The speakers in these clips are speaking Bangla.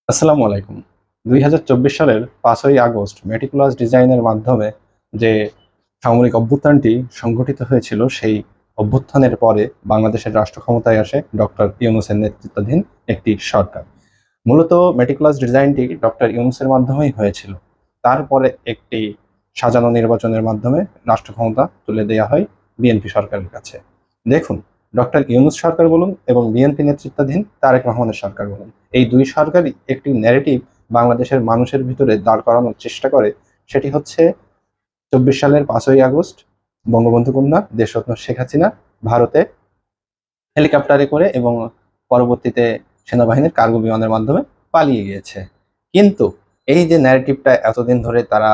আসসালামু আলাইকুম। ২০২৪ সালের ৫ই আগস্ট মেটিকুলাস ডিজাইনের মাধ্যমে যে সামরিক অভ্যুত্থানটি সংঘটিত হয়েছিল, সেই অভ্যুত্থানের পরে বাংলাদেশের রাষ্ট্র ক্ষমতায় আসে ডক্টর ইউনূসের নেতৃত্বাধীন একটি সরকার। মূলত মেটিকুলাস ডিজাইনটি ডক্টর ইউনূসের মাধ্যমেই হয়েছিল। তারপরে একটি সাজানো নির্বাচনের মাধ্যমে রাষ্ট্র ক্ষমতা তুলে দেওয়া হয় বিএনপি সরকারের কাছে। দেখুন, ডক্টর ইউনূস সরকার বলুন এবং বিএনপি নেতৃত্বাধীন তারেক রহমানের সরকার বলুন, এই দুই সরকারই একটি ন্যারেটিভ বাংলাদেশের মানুষের ভিতরে দাঁড় করানোর চেষ্টা করে। সেটি হচ্ছে ২৪ সালের ৫ই আগস্ট বঙ্গবন্ধু কন্যা দেশরত্ন শেখ হাসিনা ভারতে হেলিকপ্টারে করে এবং পরবর্তীতে সেনাবাহিনীর কার্গো বিমানের মাধ্যমে পালিয়ে গিয়েছে। কিন্তু এই যে ন্যারেটিভটা এতদিন ধরে তারা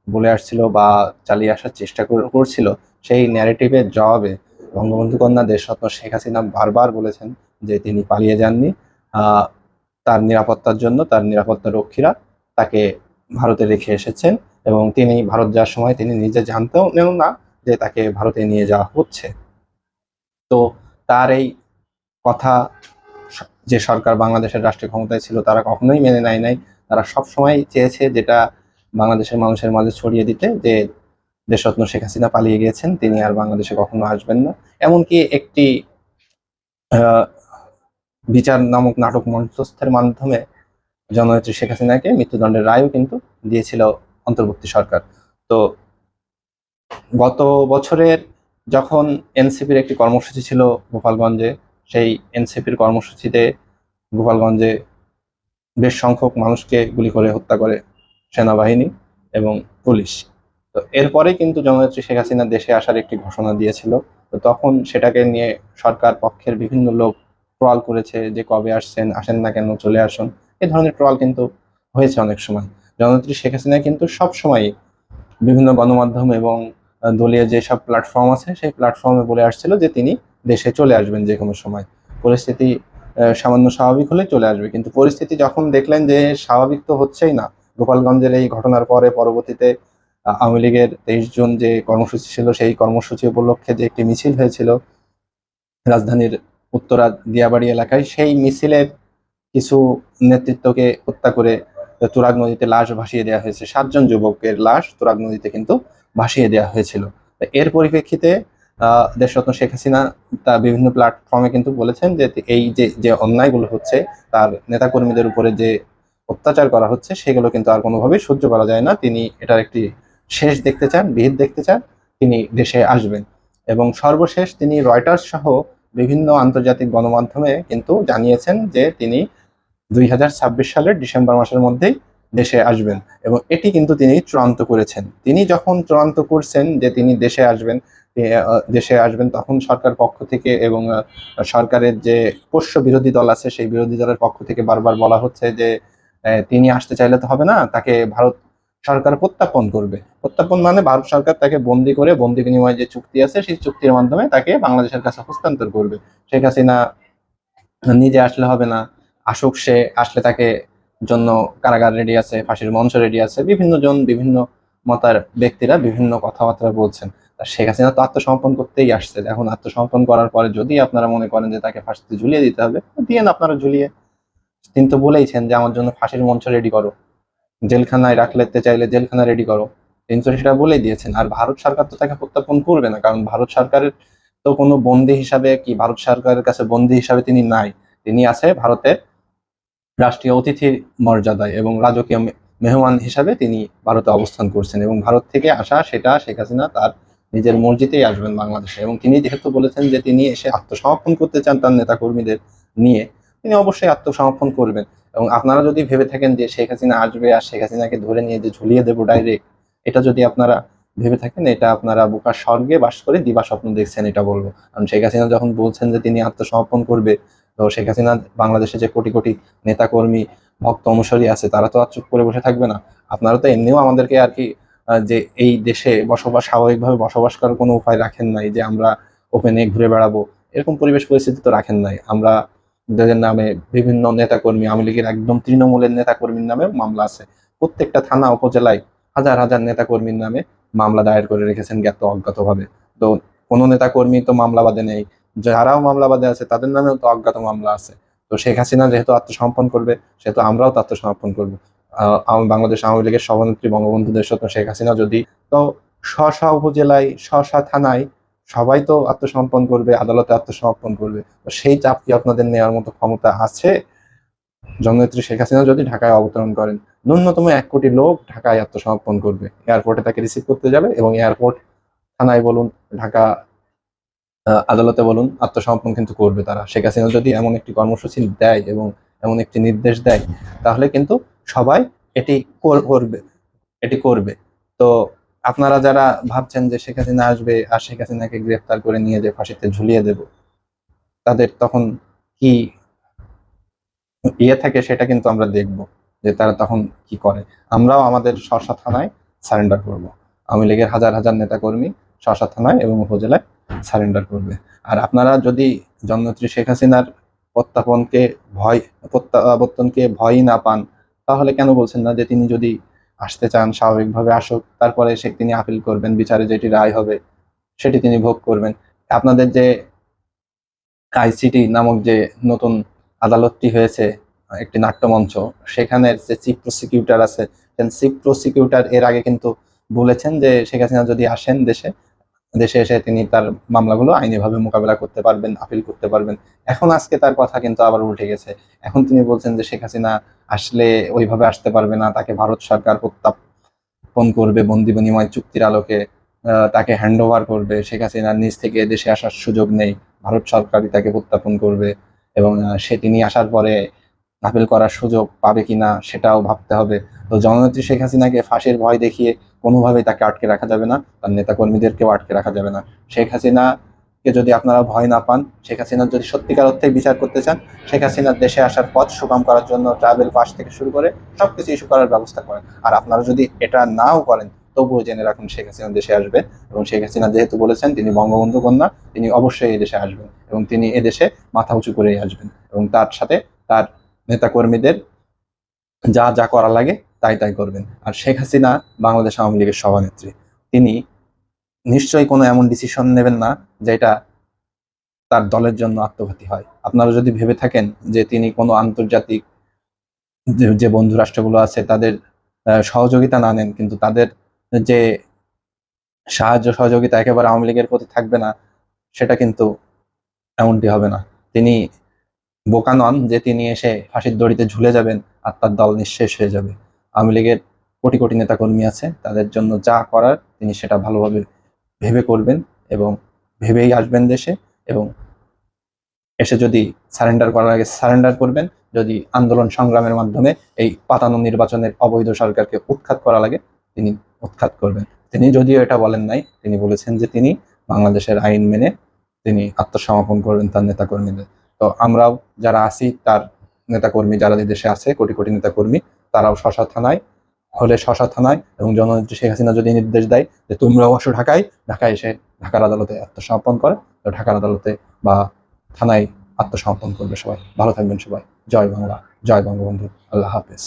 বলে আসছিল বা চালিয়ে আসার চেষ্টা করছিল, সেই ন্যারেটিভের জবাবে বঙ্গবন্ধু কন্যা দেশরত্ন শেখ হাসিনা বারবার বলেছেন যে তিনি পালিয়ে যাননি। আহ, তার নিরাপত্তার জন্য তার নিরাপত্তা রক্ষীরা তাকে ভারতে রেখে এসেছেন এবং তিনি ভারত যাওয়ার সময় তিনি নিজে জানতেও নেন না যে তাকে ভারতে নিয়ে যাওয়া হচ্ছে। তো তার এই কথা যে সরকার বাংলাদেশের রাষ্ট্রীয় ক্ষমতায় ছিল তারা কখনোই মেনে নেয় নাই। তারা সবসময় চেয়েছে যেটা বাংলাদেশের মানুষের মাঝে ছড়িয়ে দিতে, যে দেশরত্ন শেখ হাসিনা পালিয়ে গিয়েছেন, তিনি আর বাংলাদেশে কখনো আসবেন না। এমনকি একটি আহ, বিচার নামক নাটক মঞ্চস্থের মাধ্যমে জননেত্রী শেখ হাসিনাকে মৃত্যুদণ্ডের রায়ও কিন্তু দিয়েছিল অন্তর্বর্তী সরকার। তো গত বছরের যখন এনসিপির একটি কর্মসূচি ছিল গোপালগঞ্জে, সেই এনসিপির কর্মসূচিতে গোপালগঞ্জে বেশ সংখ্যক মানুষকে গুলি করে হত্যা করে সেনাবাহিনী এবং পুলিশ। তো এরপরে কিন্তু জননেত্রী শেখ হাসিনা দেশে আসার একটি ঘোষণা দিয়েছিল। তো তখন সেটাকে নিয়ে সরকার পক্ষের বিভিন্ন লোক ট্রল করেছে যে কবে আসছেন, আসেন না কেন, চলে আসুন। এই ধরনের ট্রল কিন্তু হয়েছে অনেক সময়। জননেত্রী শেখ হাসিনা কিন্তু সব সময় বিভিন্ন গণমাধ্যম এবং দলীয় যেসব প্ল্যাটফর্ম আছে সেই প্ল্যাটফর্মে বলে আসছিল যে তিনি দেশে চলে আসবেন যে কোনো সময়, পরিস্থিতি সামান্য স্বাভাবিক হলে চলে আসবে। কিন্তু পরিস্থিতি যখন দেখলেন যে স্বাভাবিক তো হচ্ছেই না, গোপালগঞ্জের এই ঘটনার পরে পরবর্তীতে আওয়ামী লীগের 23 জুন যে কর্মসূচি ছিল, সেই কর্মসূচি উপলক্ষে যে একটি মিছিল হয়েছিল রাজধানীর উত্তরা দিয়াবাড়ি এলাকায়, সেই মিছিলের কিছু নেতৃত্বকে হত্যা করে তুরাগ নদীতে লাশ ভাসিয়ে দেওয়া হয়েছে। 7 জন যুবকের লাশ তুরাগ নদীতে কিন্তু ভাসিয়ে দেওয়া হয়েছিল। এর পরিপ্রেক্ষিতে দেশরত্ন শেখ হাসিনা তা বিভিন্ন প্ল্যাটফর্মে কিন্তু বলেছেন যে এই যে যে অন্যায়গুলো হচ্ছে, তার নেতাকর্মীদের উপরে যে অত্যাচার করা হচ্ছে, সেগুলো কিন্তু আর কোনোভাবেই সহ্য করা যায় না। তিনি এটার একটি শেষ দেখতে চান, বিহিত দেখতে চান, তিনি দেশে আসবেন। এবং সর্বশেষ তিনি রয়টার্স সহ বিভিন্ন আন্তর্জাতিক গণমাধ্যমে কিন্তু জানিয়েছেন যে তিনি ২০২৬ সালের ডিসেম্বর মাসের মধ্যেই দেশে আসবেন। এবং এটি কিন্তু তিনি চূড়ান্ত করেছেন। তিনি যখন চূড়ান্ত করছেন যে তিনি দেশে আসবেন, তখন সরকার পক্ষ থেকে এবং সরকারের যে পোষ্য বিরোধী দল আছে সেই বিরোধী দলের পক্ষ থেকে বারবার বলা হচ্ছে যে তিনি আসতে চাইলে তো হবে না, তাকে ভারত সরকার প্রত্যার্পণ করবে। প্রত্যার্পণ মানে ভারত সরকার তাকে বন্দি করে, বন্দি বিনিময় যে চুক্তি আছে সেই চুক্তির মাধ্যমে তাকে বাংলাদেশের কাছে হস্তান্তর করবে। শেখ হাসিনা নিজে আসলে হবে না, আসুক সে, আসলে তাকে জন্য কারাগার রেডি আছে, ফাঁসির মঞ্চ রেডি আছে। বিভিন্ন জন বিভিন্ন মতার ব্যক্তিরা বিভিন্ন কথাবার্তা বলছেন। তা শেখ হাসিনা তো আত্মসমর্পণ করতেই আসছে। এখন আত্মসমর্পণ করার পরে যদি আপনারা মনে করেন যে তাকে ফাঁসিতে ঝুলিয়ে দিতে হবে, দিয়েন আপনারা ঝুলিয়ে। তিনি তো বলেইছেন যে আমার জন্য ফাঁসির মঞ্চ রেডি করো, জেলখানায় রাখতে চাইলে জেলখানা রেডি করো। তিনি তো সেটা বলেই দিয়েছেন। আর ভারত সরকার তো তাকে প্রত্যার্পণ করবে না, কারণ ভারত সরকারের তো কোনো বন্দী হিসাবে, কি ভারত সরকারের কাছে বন্দী হিসাবে তিনি নাই। তিনি আছে ভারতের রাষ্ট্রীয় অতিথির মর্যাদায় এবং রাজকীয় মেহমান হিসাবে তিনি ভারতে অবস্থান করছেন। এবং ভারত থেকে আসা সেটা শেখ হাসিনা তার নিজের মর্জিতেই আসবেন বাংলাদেশে। এবং তিনি যেহেতু বলেছেন যে তিনি এসে আত্মসমর্পণ করতে চান তার নেতাকর্মীদের নিয়ে, তিনি অবশ্যই আত্মসমর্পণ করবেন। এবং আপনারা যদি ভেবে থাকেন যে শেখ হাসিনা আসবে আর শেখ হাসিনাকে ধরে নিয়ে যে ঝুলিয়ে দেবো ডাইরেক্ট, এটা যদি আপনারা ভেবে থাকেন, এটা আপনারা বোকার স্বর্গে বাস করে দিবা স্বপ্ন দেখছেন, এটা বলবো। কারণ শেখ হাসিনা যখন বলছেন যে তিনি আত্মসমর্পণ করবে, তো শেখ হাসিনা বাংলাদেশে যে কোটি কোটি নেতাকর্মী, ভক্ত অনুসারী আছে, তারা তো আর চুপ করে বসে থাকবে না। আপনারা তো এমনিও আমাদেরকে আর কি যে এই দেশে বসবাস, স্বাভাবিকভাবে বসবাস করার কোনো উপায় রাখেন নাই, যে আমরা ওপেনে ঘুরে বেড়াবো, এরকম পরিবেশ পরিস্থিতি তো রাখেন নাই। আমরা যাদের নামে বিভিন্ন নেতাকর্মী, আওয়ামী লীগের একদম তৃণমূলের নেতাকর্মীর নামে মামলা আছে। প্রত্যেকটা থানা উপজেলায় হাজার হাজার নেতাকর্মীর নামে মামলা দায়ের করে রেখেছেন জ্ঞাত অজ্ঞাতভাবে। তো কোনো নেতাকর্মী তো মামলা বাদে নেই, যারাও মামলা বাদে আছে তাদের নামেও তো অজ্ঞাত মামলা আছে। তো শেখ হাসিনা যেহেতু আত্মসমর্পণ করবে, সেহেতু আমরাও তো আত্মসমর্পণ করবো। বাংলাদেশ আওয়ামী লীগের সভানেত্রী বঙ্গবন্ধু দেশরত্ন শেখ হাসিনা যদি, তো স্ব উপজেলায় থানায় সবাই তো আত্মসমর্পণ করবে, আদালতে আত্মসমর্পণ করবে। তো সেই চাপ কি আপনাদের নেওয়ার মতো ক্ষমতা আছে? জননেত্রী শেখ হাসিনা যদি ঢাকায় অবতরণ করেন, ন্যূনতম 1 কোটি লোক ঢাকায় আত্মসমর্পণ করবে, এয়ারপোর্টে তাকে রিসিভ করতে যাবে, এবং এয়ারপোর্ট, থানায় বলুন, ঢাকা আদালতে বলুন, আত্মসমর্পণ কিন্তু করবে তারা। শেখ হাসিনা যদি এমন একটি কর্মসূচি দেয় এবং এমন একটি নির্দেশ দেয়, তাহলে কিন্তু সবাই এটি করবে, এটি করবে। তো আপনারা যারা ভাবছেন যে শেখ হাসিনা আসবে আর শেখ হাসিনাকে গ্রেফতার করে নিয়ে যে ফাঁসিতে ঝুলিয়ে দেব, তাদের তখন কি থাকে সেটা কিন্তু আমরা দেখব, যে তারা তখন কি করে। আমরাও আমাদের স্ব থানায় সারেন্ডার করব। আওয়ামী লীগের হাজার হাজার নেতাকর্মী স্ব থানায় এবং উপজেলায় সারেন্ডার করবে। আর আপনারা যদি জননেত্রী শেখ হাসিনার প্রত্যাবর্তনকে ভয়ই না পান, তাহলে কেন বলছেন না যে তিনি যদি আসতে চান স্বাভাবিকভাবে আসুক, তারপরে তিনি আপিল করবেন, বিচারে যেটি রায় হবে সেটি তিনি ভোগ করবেন। আপনাদের যে আইসিটি নামক যে নতুন আদালতটি হয়েছে, একটি নাট্যমঞ্চ, সেখানের যে চিফ প্রসিকিউটর আছে, চিফ প্রসিকিউটর এর আগে কিন্তু বলেছেন যে শেখ হাসিনা যদি আসেন দেশে এসে তিনি তার মামলাগুলো আইনিভাবে মোকাবেলা করতে পারবেন, আপিল করতে পারবেন। এখন আজকে তার কথা কিন্তু আবার উল্টে গেছে। এখন তিনি বলছেন যে শেখ হাসিনা আসলে ওইভাবে আসতে পারবে না, তাকে ভারত সরকার প্রত্যার্পণ করবে বন্দি বিনিময় চুক্তির আলোকে, তাকে হ্যান্ড ওভার করবে। শেখ হাসিনার নিজ থেকে দেশে আসার সুযোগ নেই, ভারত সরকারই তাকে প্রত্যার্পণ করবে, এবং তিনি আসার পরে আপিল করার সুযোগ পাবে কিনা সেটাও ভাবতে হবে। তো জননেত্রী শেখ হাসিনাকে ফাঁসির ভয় দেখিয়ে কোনোভাবেই তাকে আটকে রাখা যাবে না, তার নেতাকর্মীদেরকেও আটকে রাখা যাবে না। শেখ হাসিনাকে যদি আপনারা ভয় না পান, শেখ হাসিনার যদি সত্যিকার অর্থে বিচার করতে চান, শেখ হাসিনার দেশে আসার পথ সুগম করার জন্য ট্রাভেল পাস থেকে শুরু করে সবকিছু ইস্যু করার ব্যবস্থা করেন। আর আপনারা যদি এটা নাও করেন, তবুও জেনে রাখুন শেখ হাসিনা দেশে আসবে, এবং শেখ হাসিনা যেহেতু বলেছেন তিনি বঙ্গবন্ধু কন্যা, তিনি অবশ্যই এই দেশে আসবেন, এবং তিনি এদেশে মাথা উঁচু করেই আসবেন, এবং তার সাথে তার নেতাকর্মীদের যা যা করা লাগে তাই করবেন। আর শেখ হাসিনা বাংলাদেশ আওয়ামী লীগের সভানেত্রী, তিনি নিশ্চয়ই কোনো এমন ডিসিশন নেবেন না যেটা তার দলের জন্য আত্মঘাতী হয়। আপনারা যদি ভেবে থাকেন যে তিনি কোনো আন্তর্জাতিক যে বন্ধু রাষ্ট্রগুলো আছে তাদের সহযোগিতা না নেন, কিন্তু তাদের যে সাহায্য সহযোগিতা একেবারে আওয়ামী লীগের প্রতি থাকবে না, সেটা কিন্তু এমনটি হবে না। তিনি বোকা নন যে তিনি এসে ফাঁসির দড়িতে ঝুলে যাবেন আর তার দল নিঃশেষ হয়ে যাবে। আওয়ামী লীগের কোটি কোটি নেতাকর্মী আছে, তাদের জন্য যা করার তিনি সেটা ভালোভাবে ভেবে করবেন, এবং ভেবেই আসবেন দেশে, এবং এসে যদি সারেন্ডার করার আগে সারেন্ডার করবেন, যদি আন্দোলন সংগ্রামের মাধ্যমে এই পাতানো নির্বাচনের অবৈধ সরকারকে উৎখাত করা লাগে, তিনি উৎখাত করবেন। তিনি যদিও এটা বলেন নাই, তিনি বলেছেন যে তিনি বাংলাদেশের আইন মেনে তিনি আত্মসমর্পণ করবেন তার নেতাকর্মীদের। তো আমরাও যারা আছি, তার নেতাকর্মী যারা দেশে আছে, কোটি কোটি নেতাকর্মী, তারাও স্ব থানায় হলে স্ব থানায়, এবং জননেত্রী শেখ হাসিনা যদি নির্দেশ দেয় যে তোমরাও আসো ঢাকায় এসে ঢাকার আদালতে আত্মসমর্পণ করে, তো ঢাকার আদালতে বা থানায় আত্মসমর্পণ করবে সবাই। ভালো থাকবেন সবাই। জয় বাংলা, জয় বঙ্গবন্ধু। আল্লাহ হাফেজ।